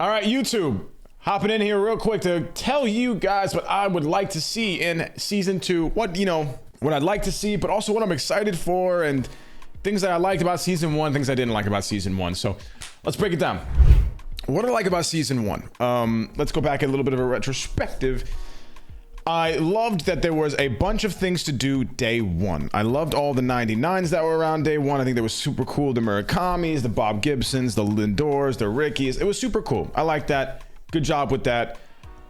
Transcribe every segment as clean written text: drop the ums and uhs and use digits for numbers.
All right, YouTube, hopping in here real quick to tell you guys what I would like to see in season 2. What I'd like to see, but also what I'm excited for, and things that I liked about season 1, things I didn't like about season 1. So let's break it down. What did I like about season 1? Let's go back a little bit of a retrospective. I loved that there was a bunch of things to do day 1. I loved all the 99s that were around day 1. I think they were super cool. The Murakamis, the Bob Gibsons, the Lindors, the Rickies. It was super cool. I liked that. Good job with that.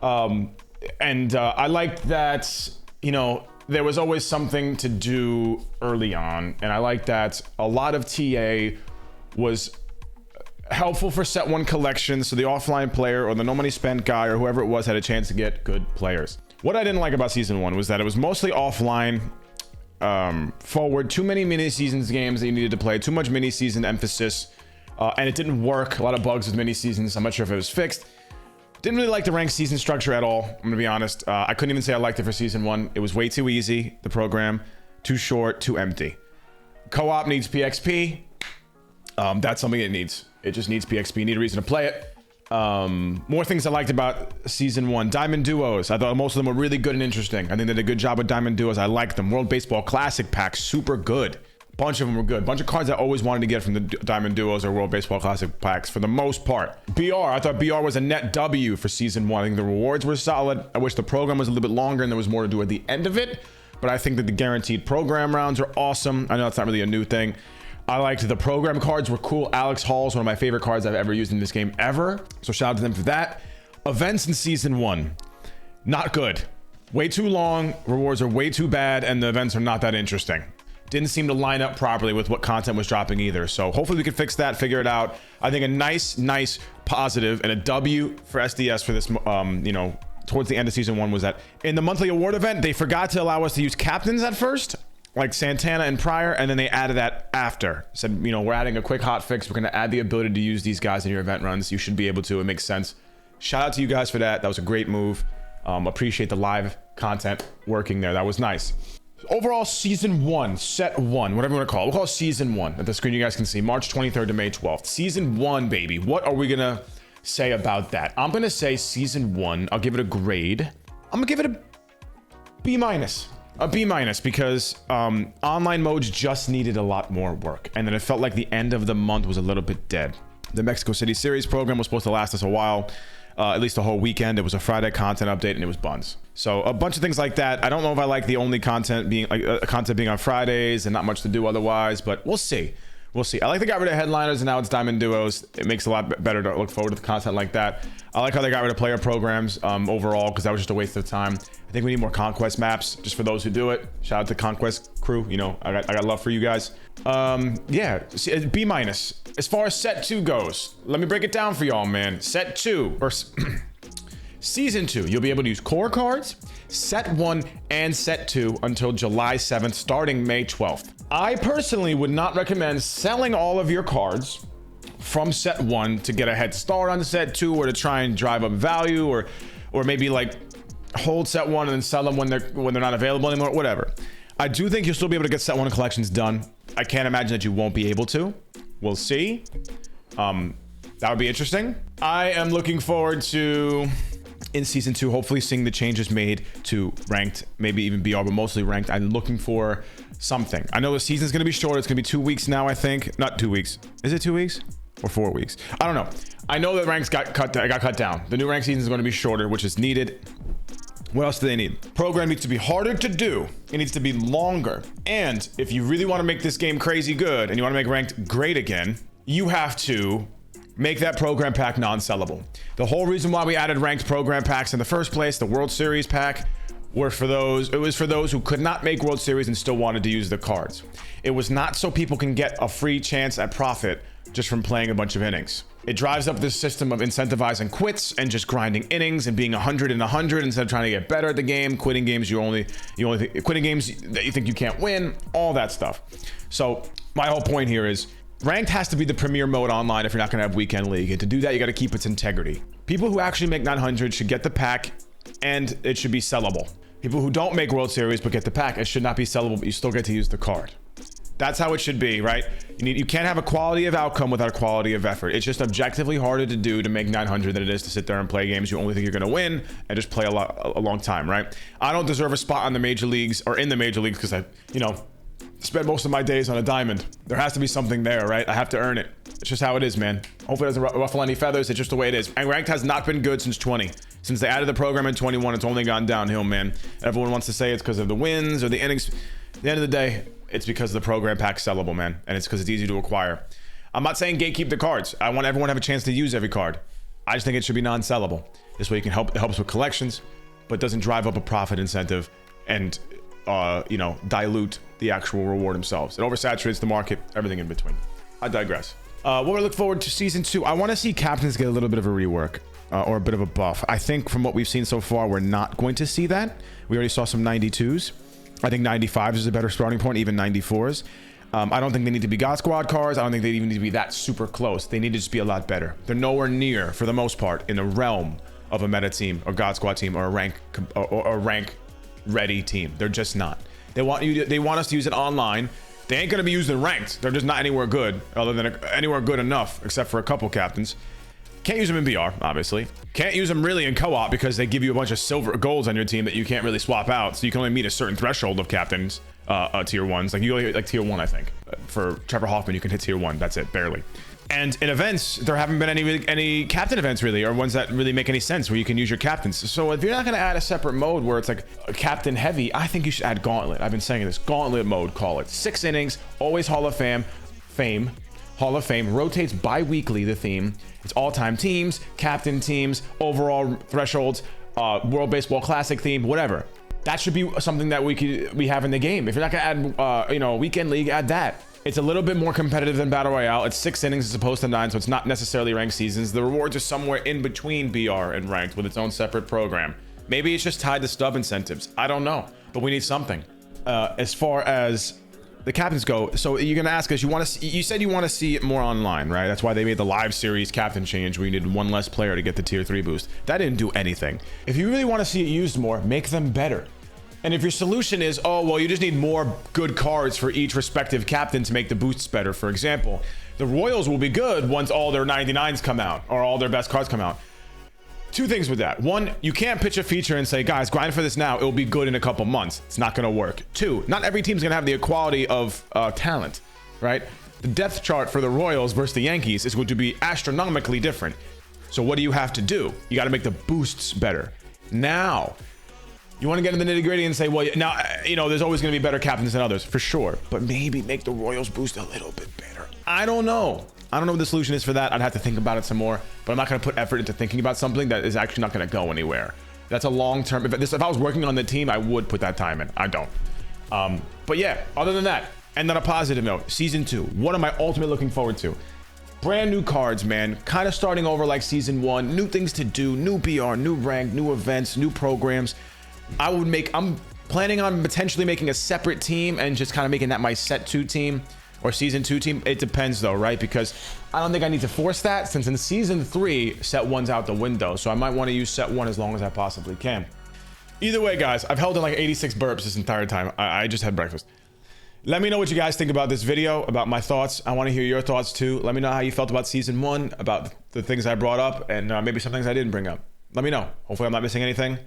I liked that, there was always something to do early on. And I liked that a lot of TA was helpful for set 1 collections, so the offline player or the no money spent guy or whoever it was had a chance to get good players. What I didn't like about season 1 was that it was mostly offline, forward, too many mini seasons games that you needed to play, too much mini season emphasis, and it didn't work. A lot of bugs with mini seasons. I'm not sure if it was fixed. Didn't really like the ranked season structure at all. I'm gonna be honest. I couldn't even say I liked it for season 1. It was way too easy, the program, too short, too empty. Co-op needs PXP. That's something it needs. It just needs PXP. You need a reason to play it. More things I liked about season 1. Diamond Duos. I thought most of them were really good and interesting. I think they did a good job with Diamond Duos. I liked them. World Baseball Classic packs, super good. Bunch of them were good. Bunch of cards I always wanted to get from the Diamond Duos or World Baseball Classic packs for the most part. BR. I thought BR was a net W for season 1. I think the rewards were solid. I wish the program was a little bit longer and there was more to do at the end of it. But I think that the guaranteed program rounds are awesome. I know it's not really a new thing. I liked the program cards were cool. Alex Hall's one of my favorite cards I've ever used in this game ever. So shout out to them for that. Events in season 1, not good. Way too long, rewards are way too bad, and the events are not that interesting. Didn't seem to line up properly with what content was dropping either. So hopefully we can fix that, figure it out. I think a nice positive and a W for SDS for this, towards the end of season 1 was that in the monthly award event, they forgot to allow us to use captains at first, like Santana and Pryor, and then they added that after. Said, we're adding a quick hot fix. We're going to add the ability to use these guys in your event runs. You should be able to. It makes sense. Shout out to you guys for that. That was a great move. Appreciate the live content working there. That was nice. Overall, season 1, set 1, whatever you want to call it. We'll call it season 1. At the screen, you guys can see March 23rd to May 12th. Season 1, baby. What are we going to say about that? I'm going to say season 1. I'll give it a grade. I'm going to give it a B-. A B- because online modes just needed a lot more work, and then it felt like the end of the month was a little bit dead. The Mexico City series program was supposed to last us a while, at least a whole weekend. It was a Friday content update, and it was buns. So a bunch of things like that. I don't know if I like the only content being on Fridays and not much to do otherwise, but we'll see. We'll see. I like they got rid of headliners and now it's Diamond Duos. It makes it a lot better to look forward to the content like that. I like how they got rid of player programs overall, because that was just a waste of time. I think we need more conquest maps just for those who do it. Shout out to Conquest crew. I got love for you guys. Yeah, B-. As far as set 2 goes, let me break it down for y'all, man. Set 2 or season 2, you'll be able to use core cards, set 1 and set 2 until July 7th, starting May 12th. I personally would not recommend selling all of your cards from set 1 to get a head start on set 2, or to try and drive up value, or maybe like hold set 1 and then sell them when they're not available anymore, whatever. I do think you'll still be able to get set 1 collections done. I can't imagine that you won't be able to. We'll see. That would be interesting. I am looking forward to, in season 2, hopefully seeing the changes made to ranked, maybe even BR, but mostly ranked. I'm looking for something. I know the season's going to be short. It's going to be 2 weeks now, I think. Not 2 weeks. Is it 2 weeks or 4 weeks? I don't know. I know that ranks got cut down. The new rank season is going to be shorter, which is needed. What else do they need? Program needs to be harder to do. It needs to be longer. And if you really want to make this game crazy good and you want to make ranked great again, you have to make that program pack non-sellable. The whole reason why we added ranked program packs in the first place, the World Series pack, it was for those who could not make World Series and still wanted to use the cards. It was not so people can get a free chance at profit just from playing a bunch of innings. It drives up this system of incentivizing quits and just grinding innings and being 100 and 100 instead of trying to get better at the game, quitting games quitting games that you think you can't win, all that stuff. So my whole point here is ranked has to be the premier mode online if you're not going to have weekend league, and to do that you got to keep its integrity. People who actually make 900 should get the pack, and it should be sellable. People who don't make World Series but get the pack, it should not be sellable, but you still get to use the card. That's how it should be, right? You can't have a quality of outcome without a quality of effort. It's just objectively harder to do to make 900 than it is to sit there and play games you only think you're going to win and just play a long time, right? I don't deserve a spot on the major leagues or in the major leagues because I, spend most of my days on a diamond. There has to be something there, right? I have to earn it. It's just how it is, man. Hopefully it doesn't ruffle any feathers. It's just the way it is. And ranked has not been good since 20. Since they added the program in 21, it's only gone downhill, man. Everyone wants to say it's because of the wins or the innings. At the end of the day, it's because the program pack's sellable, man. And it's because it's easy to acquire. I'm not saying gatekeep the cards. I want everyone to have a chance to use every card. I just think it should be non-sellable. This way you can it helps with collections, but doesn't drive up a profit incentive and dilute the actual reward themselves. It oversaturates the market, everything in between. I digress. What we look forward to season 2, I want to see captains get a little bit of a rework or a bit of a buff. I think from what we've seen so far, we're not going to see that. We already saw some 92s. I think 95s is a better starting point, even 94s. I don't think they need to be God Squad cards. I don't think they even need to be that super close. They need to just be a lot better. They're nowhere near, for the most part, in the realm of a meta team or God Squad team or a rank ready team. They're just not. They want us to use it online. They ain't gonna be used in ranked. They're just not anywhere good, other than anywhere good enough, except for a couple captains. Can't use them in BR, obviously. Can't use them really in co-op because they give you a bunch of silver golds on your team that you can't really swap out. So you can only meet a certain threshold of captains, tier 1s. Like you only like tier 1, I think. For Trevor Hoffman, you can hit tier 1. That's it, barely. And in events, there haven't been any captain events really, or ones that really make any sense where you can use your captains. So if you're not going to add a separate mode where it's like a captain heavy, I think you should add Gauntlet. I've been saying this, Gauntlet mode, call it. 6 innings, always Hall of Fame, Hall of Fame, rotates bi-weekly, the theme. It's all-time teams, captain teams, overall thresholds, World Baseball Classic theme, whatever. That should be something that we have in the game. If you're not going to add, weekend league, add that. It's a little bit more competitive than Battle Royale. It's 6 innings as opposed to 9, so it's not necessarily ranked seasons. The rewards are somewhere in between BR and ranked with its own separate program. Maybe it's just tied to stub incentives. I don't know, but we need something. As far as the captains go, so you're gonna ask us, you said you want to see it more online, right? That's why they made the live series captain change where you needed one less player to get the tier 3 boost. That didn't do anything. If you really want to see it used more, make them better. And if your solution is, oh, well, you just need more good cards for each respective captain to make the boosts better. For example, the Royals will be good once all their 99s come out or all their best cards come out. 2 things with that. 1, you can't pitch a feature and say, guys, grind for this now. It'll be good in a couple months. It's not going to work. 2, not every team's going to have the equality of talent, right? The depth chart for the Royals versus the Yankees is going to be astronomically different. So what do you have to do? You got to make the boosts better. Now, you want to get into the nitty gritty and say, well, now, there's always going to be better captains than others, for sure. But maybe make the Royals boost a little bit better. I don't know. I don't know what the solution is for that. I'd have to think about it some more. But I'm not going to put effort into thinking about something that is actually not going to go anywhere. That's a long-term. If I was working on the team, I would put that time in. I don't. But yeah, other than that, and on a positive note, season 2. What am I ultimately looking forward to? Brand new cards, man. Kind of starting over like season 1. New things to do. New BR, new rank, new events, new programs. I'm planning on potentially making a separate team and just kind of making that my set 2 team or season 2 team. It depends though, right? Because I don't think I need to force that since in season 3, set 1's out the window. So I might want to use set 1 as long as I possibly can. Either way, guys, I've held in like 86 burps this entire time. I just had breakfast. Let me know what you guys think about this video, about my thoughts. I want to hear your thoughts too. Let me know how you felt about season 1, about the things I brought up, and maybe some things I didn't bring up. Let me know. Hopefully I'm not missing anything.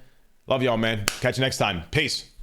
Love y'all, man. Catch you next time. Peace.